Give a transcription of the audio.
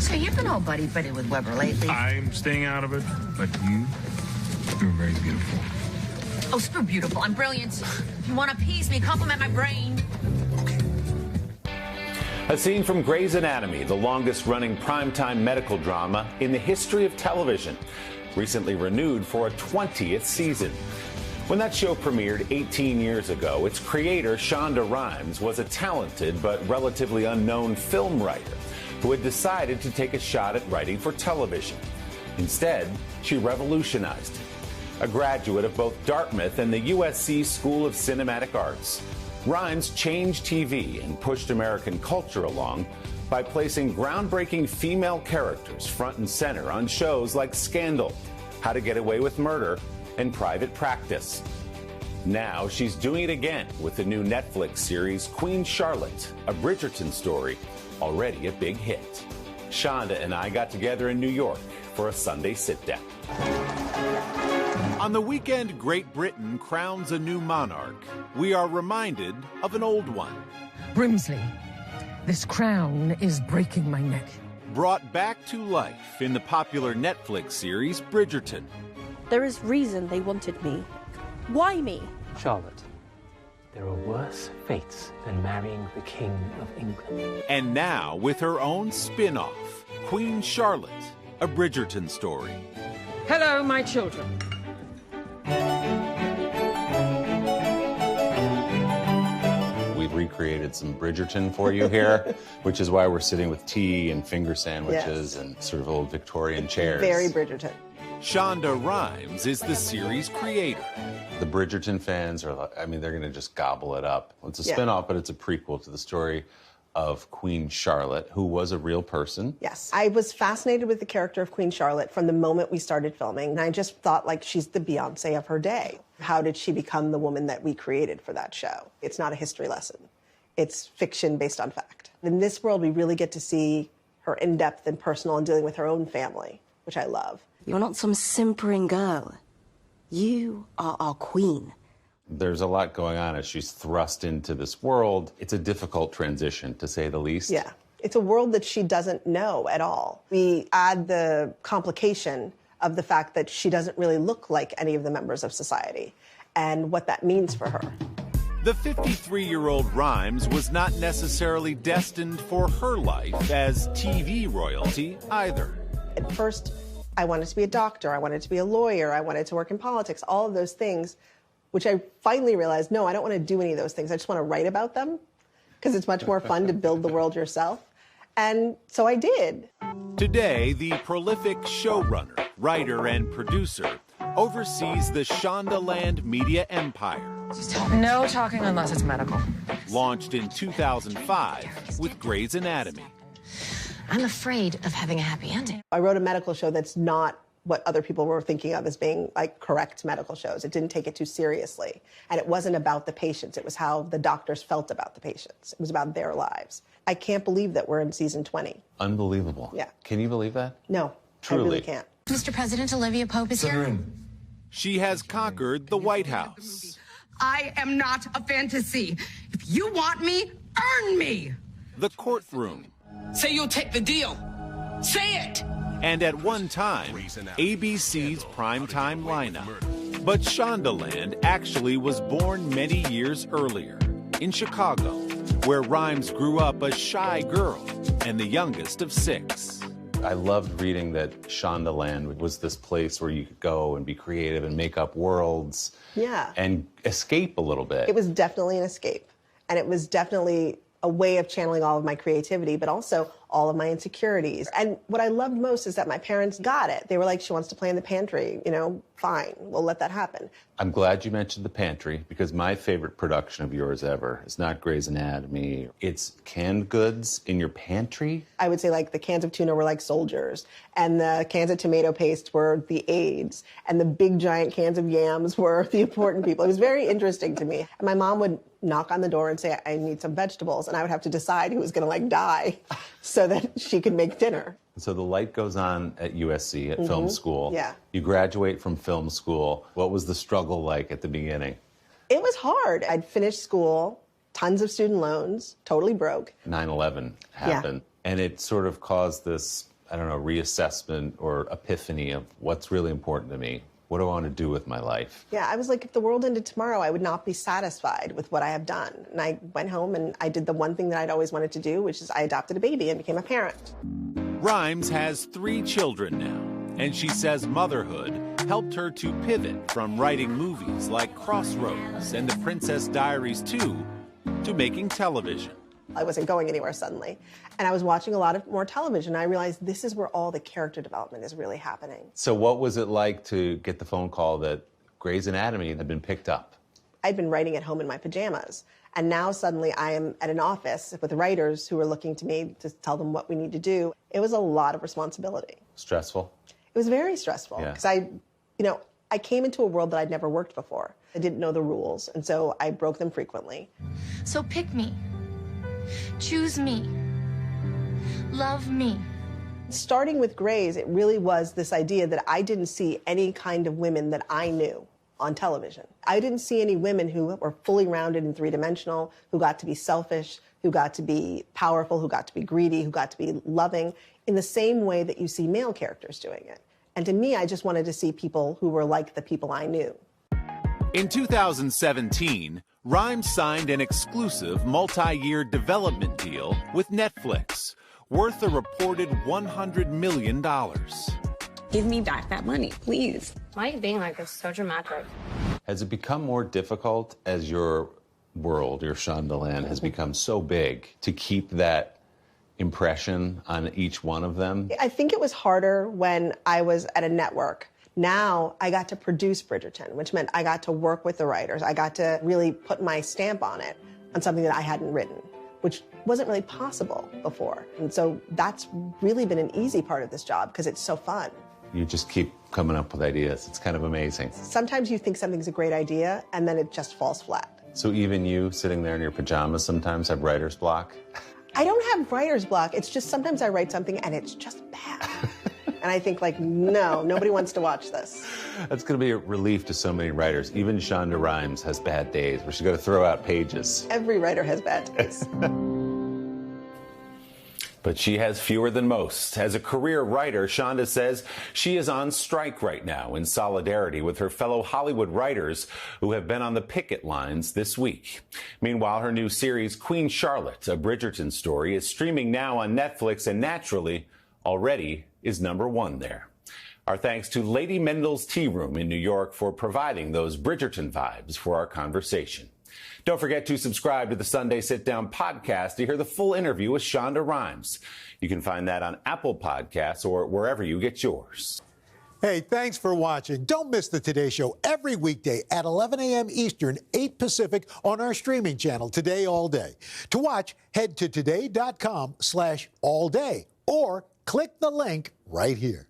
So you've been all buddy-buddy with Weber lately. I'm staying out of it, but you're very beautiful. Oh, super beautiful. I'm brilliant. If you want to appease me, compliment my brain. A scene from Grey's Anatomy, the longest-running primetime medical drama in the history of television, recently renewed for a 20th season. When that show premiered 18 years ago, its creator, Shonda Rhimes, was a talented but relatively unknown film writer who had decided to take a shot at writing for television. Instead, she revolutionized it. A graduate of both Dartmouth and the USC School of Cinematic Arts, Rhimes changed TV and pushed American culture along by placing groundbreaking female characters front and center on shows like Scandal, How to Get Away with Murder, and Private Practice. Now she's doing it again with the new Netflix series Queen Charlotte, a Bridgerton story, already a big hit. Shonda and I got together in New York for a Sunday Sitdown. On the weekend Great Britain crowns a new monarch, we are reminded of an old one. Brimsley, this crown is breaking my neck. Brought back to life in the popular Netflix series Bridgerton. There is reason they wanted me. Why me? Charlotte, there are worse fates than marrying the King of England. And now with her own spin-off, Queen Charlotte, a Bridgerton story. Hello, my children. We've recreated some Bridgerton for you here, which is why we're sitting with tea and finger sandwiches and sort of old Victorian chairs. Very Bridgerton. Shonda Rhimes is the series creator. The Bridgerton fans are, I mean, they're going to just gobble it up. It's a spin-off, but it's a prequel to the story of Queen Charlotte, who was a real person. Yes. I was fascinated with the character of Queen Charlotte from the moment we started filming, and I just thought, like, she's the Beyonce of her day. How did she become the woman that we created for that show? It's not a history lesson. It's fiction based on fact. In this world, we really get to see her in-depth and personal and dealing with her own family, which I love. You're not some simpering girl. You are our queen. There's a lot going on as she's thrust into this world. It's a difficult transition, to say the least. Yeah. It's a world that she doesn't know at all. We add the complication of the fact that she doesn't really look like any of the members of society and what that means for her. The 53-year-old Rhimes was not necessarily destined for her life as TV royalty either. At first, I wanted to be a doctor, I wanted to be a lawyer, I wanted to work in politics, all of those things, which I finally realized, no, I don't want to do any of those things. I just want to write about them because it's much more fun to build the world yourself. And so I did. Today, the prolific showrunner, writer, and producer oversees the Shondaland media empire. No talking unless it's medical. Launched in 2005 with Grey's Anatomy. I'm afraid of having a happy ending. I wrote a medical show that's not what other people were thinking of as being like correct medical shows. It didn't take it too seriously. And it wasn't about the patients. It was how the doctors felt about the patients. It was about their lives. I can't believe that we're in season 20. Unbelievable. Yeah. Can you believe that? No, Truly. I really can't. Mr. President, Olivia Pope is here. She has conquered the White House. I am not a fantasy. If you want me, earn me. The courtroom. Say you'll take the deal. Say it. And at one time, ABC's primetime lineup. But Shondaland actually was born many years earlier in Chicago, where Rhimes grew up a shy girl and the youngest of 6. I loved reading that Shondaland was this place where you could go and be creative and make up worlds. Yeah. And escape a little bit. It was definitely an escape. And it was definitely a way of channeling all of my creativity, but also all of my insecurities. And what I loved most is that my parents got it. They were like, she wants to play in the pantry, you know, fine, we'll let that happen. I'm glad you mentioned the pantry, because my favorite production of yours ever is not Grey's Anatomy. It's canned goods in your pantry. I would say like the cans of tuna were like soldiers, and the cans of tomato paste were the aides, and the big giant cans of yams were the important people. It was very interesting to me. And my mom would knock on the door and say, I need some vegetables, and I would have to decide who was gonna like die so that she could make dinner. So the light goes on at USC, at film school. Yeah. You graduate from film school. What was the struggle like at the beginning? It was hard. I'd finished school, tons of student loans, totally broke. 9/11 happened. And it sort of caused this I don't know, reassessment or epiphany of what's really important to me? What do I want to do with my life? Yeah, I was like, if the world ended tomorrow, I would not be satisfied with what I have done. And I went home and I did the one thing that I'd always wanted to do, which is I adopted a baby and became a parent. Rhimes has 3 children now, and she says motherhood helped her to pivot from writing movies like Crossroads and The Princess Diaries 2 to making television. I wasn't going anywhere suddenly. And I was watching a lot of more television. I realized this is where all the character development is really happening. So what was it like to get the phone call that Grey's Anatomy had been picked up? I'd been writing at home in my pajamas. And now suddenly I am at an office with writers who are looking to me to tell them what we need to do. It was a lot of responsibility. Stressful? It was very stressful because I came into a world that I'd never worked before. I didn't know the rules, and so I broke them frequently. So pick me. Choose me. Love me. Starting with Grey's, it really was this idea that I didn't see any kind of women that I knew on television. I didn't see any women who were fully rounded and three-dimensional, who got to be selfish, who got to be powerful, who got to be greedy, who got to be loving, in the same way that you see male characters doing it. And to me, I just wanted to see people who were like the people I knew. In 2017, Rhimes signed an exclusive multi-year development deal with Netflix, worth a reported $100 million. Give me back that money, please. Why are you being like this? So dramatic. Has it become more difficult as your world, your Shondaland, has become so big to keep that impression on each one of them? I think it was harder when I was at a network. Now I got to produce Bridgerton, which meant I got to work with the writers. I got to really put my stamp on it, on something that I hadn't written, which wasn't really possible before. And so that's really been an easy part of this job because it's so fun. You just keep coming up with ideas. It's kind of amazing. Sometimes you think something's a great idea and then it just falls flat. So even you sitting there in your pajamas sometimes have writer's block? I don't have writer's block. It's just sometimes I write something and it's just bad. And I think, like, no, nobody wants to watch this. That's going to be a relief to so many writers. Even Shonda Rhimes has bad days where she's got to throw out pages. Every writer has bad days. But she has fewer than most. As a career writer, Shonda says she is on strike right now in solidarity with her fellow Hollywood writers who have been on the picket lines this week. Meanwhile, her new series, Queen Charlotte, a Bridgerton Story, is streaming now on Netflix and naturally already is #1 there. Our thanks to Lady Mendel's Tea Room in New York for providing those Bridgerton vibes for our conversation. Don't forget to subscribe to the Sunday Sitdown podcast to hear the full interview with Shonda Rhimes. You can find that on Apple Podcasts or wherever you get yours. Hey, thanks for watching. Don't miss the Today Show every weekday at 11 a.m. Eastern, 8 Pacific on our streaming channel, Today All Day. To watch, head to today.com/allday or click the link right here.